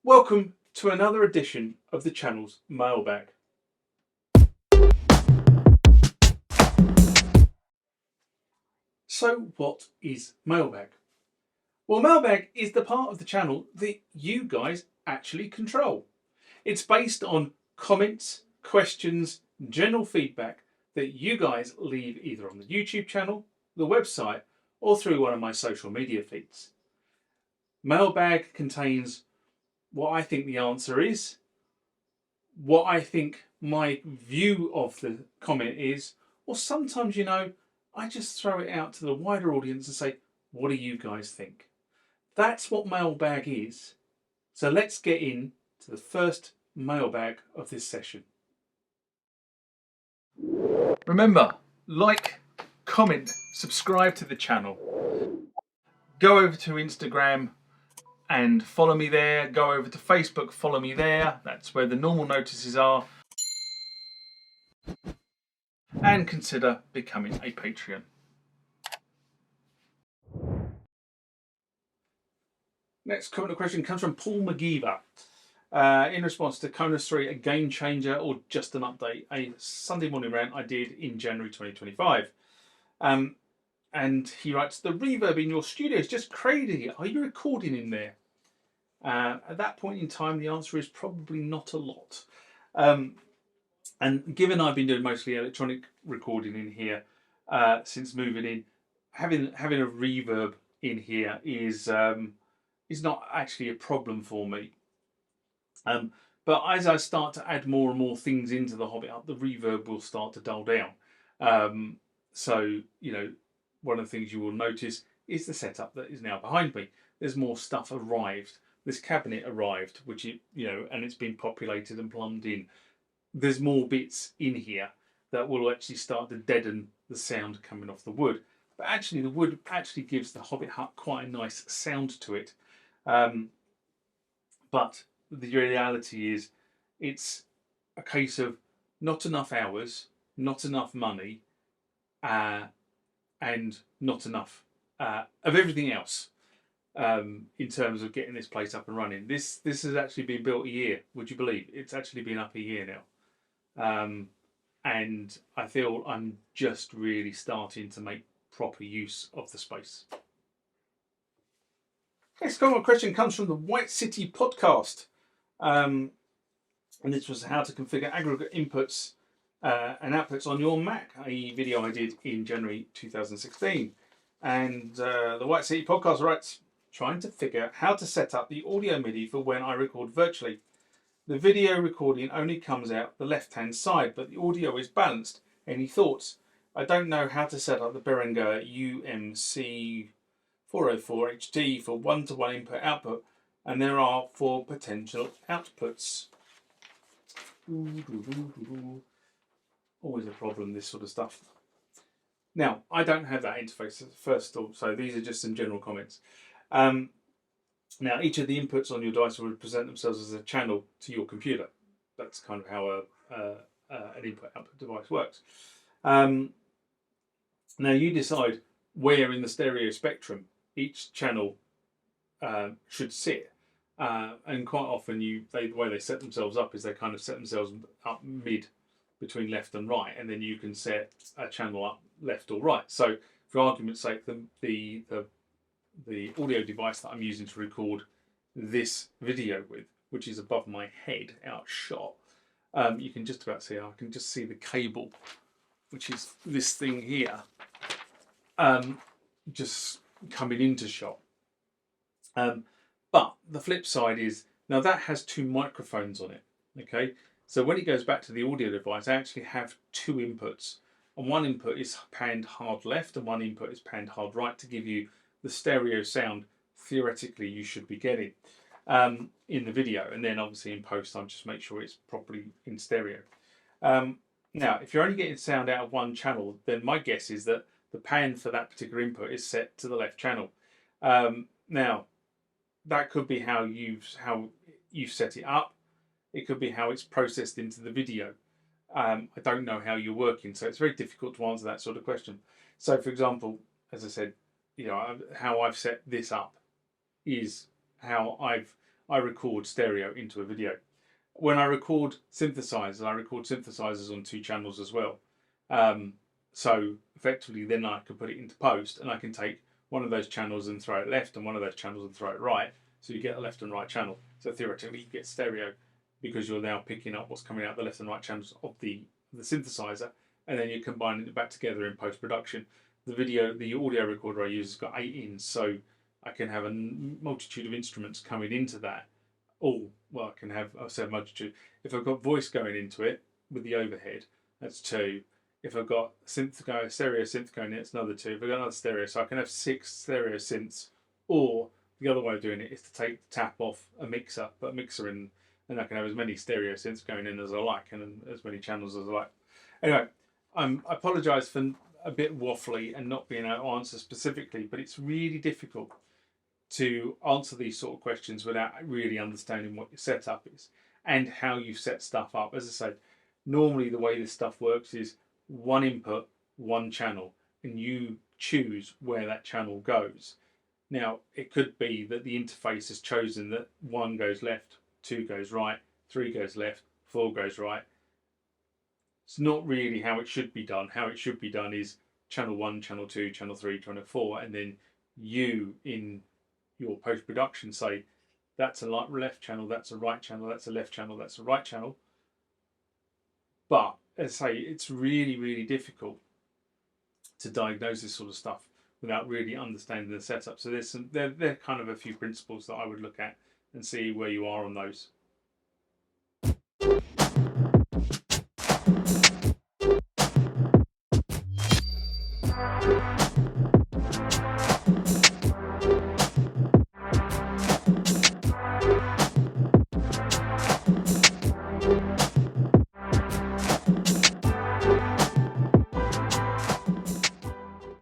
Welcome to another edition of the channel's Mailbag. So what is Mailbag? Well, Mailbag is the part of the channel that you guys actually control. It's based on comments, questions, general feedback that you guys leave either on the YouTube channel, the website, or through one of my social media feeds. Mailbag contains what I think the answer is, what I think my view of the comment is, or sometimes, I just throw it out to the wider audience and say, what do you guys think? That's what Mailbag is. So let's get in to the first mailbag of this session. Remember, like, comment, subscribe to the channel. Go over to Instagram and follow me there. Go over to Facebook, follow me there. That's where the normal notices are. And consider becoming a Patreon. Next comment or question comes from Paul McGeever. In response to Conus 3, a game changer or just an update? A Sunday morning rant I did in January 2025. And he writes, the reverb in your studio is just crazy. Are you recording in there? At that point in time, the answer is probably not a lot. And given I've been doing mostly electronic recording in here since moving in, having a reverb in here is not actually a problem for me. But as I start to add more and more things into the Hobbit Hut, the reverb will start to dull down. So, one of the things you will notice is the setup that is now behind me. There's more stuff arrived. This cabinet arrived, which, and it's been populated and plumbed in. There's more bits in here that will actually start to deaden the sound coming off the wood. But actually, the wood actually gives the Hobbit Hut quite a nice sound to it. But the reality is, it's a case of not enough hours, not enough money, and not enough of everything else in terms of getting this place up and running. This has actually been built a year. Would you believe it's actually been up a year now? And I feel I'm just really starting to make proper use of the space. Next comment question comes from the White City podcast. And this was how to configure aggregate inputs and outputs on your Mac, a video I did in January 2016. And the White City podcast writes, trying to figure out how to set up the audio MIDI for when I record virtually. The video recording only comes out the left-hand side, but the audio is balanced. Any thoughts? I don't know how to set up the Behringer UMC 404 HD for one-to-one input-output, and there are 4 potential outputs. Always a problem, this sort of stuff. Now, I don't have that interface first of all, so these are just some general comments. Now, each of the inputs on your device will present themselves as a channel to your computer. That's kind of how an input-output device works. Now, you decide where in the stereo spectrum each channel should sit. And quite often, the way they set themselves up is they kind of set themselves up mid between left and right, and then you can set a channel up left or right. So, for argument's sake, the audio device that I'm using to record this video with, which is above my head, outshot, you can just about see. I can just see the cable, which is this thing here, just coming into shot. But the flip side is, now that has 2 microphones on it, okay? So when it goes back to the audio device, I actually have 2 inputs. And one input is panned hard left and one input is panned hard right to give you the stereo sound, theoretically, you should be getting in the video. And then obviously in post, I'll just make sure it's properly in stereo. Now, if you're only getting sound out of one channel, then my guess is that the pan for that particular input is set to the left channel. Now, that could be how you've set it up. It could be how it's processed into the video. I don't know how you're working, so it's very difficult to answer that sort of question. So, for example, as I said, how I've set this up is how I record stereo into a video. When I record synthesizers on 2 channels as well. So effectively then I can put it into post, and I can take one of those channels and throw it left, and one of those channels and throw it right. So you get a left and right channel. So theoretically you get stereo, because you're now picking up what's coming out the left and right channels of the synthesizer, and then you're combining it back together in post-production. The audio recorder I use has got 8 ins, so I can have a multitude of instruments coming into that. I can have, I said multitude. If I've got voice going into it with the overhead, that's 2. If I've got stereo synth going in, it's another 2. If I've got another stereo, so I can have 6 stereo synths. Or the other way of doing it is to take the tap off a mixer, put a mixer in, and I can have as many stereo synths going in as I like, and as many channels as I like. Anyway, I apologise for a bit waffly and not being able to answer specifically, but it's really difficult to answer these sort of questions without really understanding what your setup is and how you set stuff up. As I said, normally the way this stuff works is 1 input, 1 channel, and you choose where that channel goes. Now, it could be that the interface has chosen that 1 goes left, 2 goes right, 3 goes left, 4 goes right. It's not really how it should be done. How it should be done is channel 1, channel 2, channel 3, channel 4, and then you, in your post-production, say that's a left channel, that's a right channel, that's a left channel, that's a right channel. But as I say, it's really, really difficult to diagnose this sort of stuff without really understanding the setup. So they're kind of a few principles that I would look at and see where you are on those.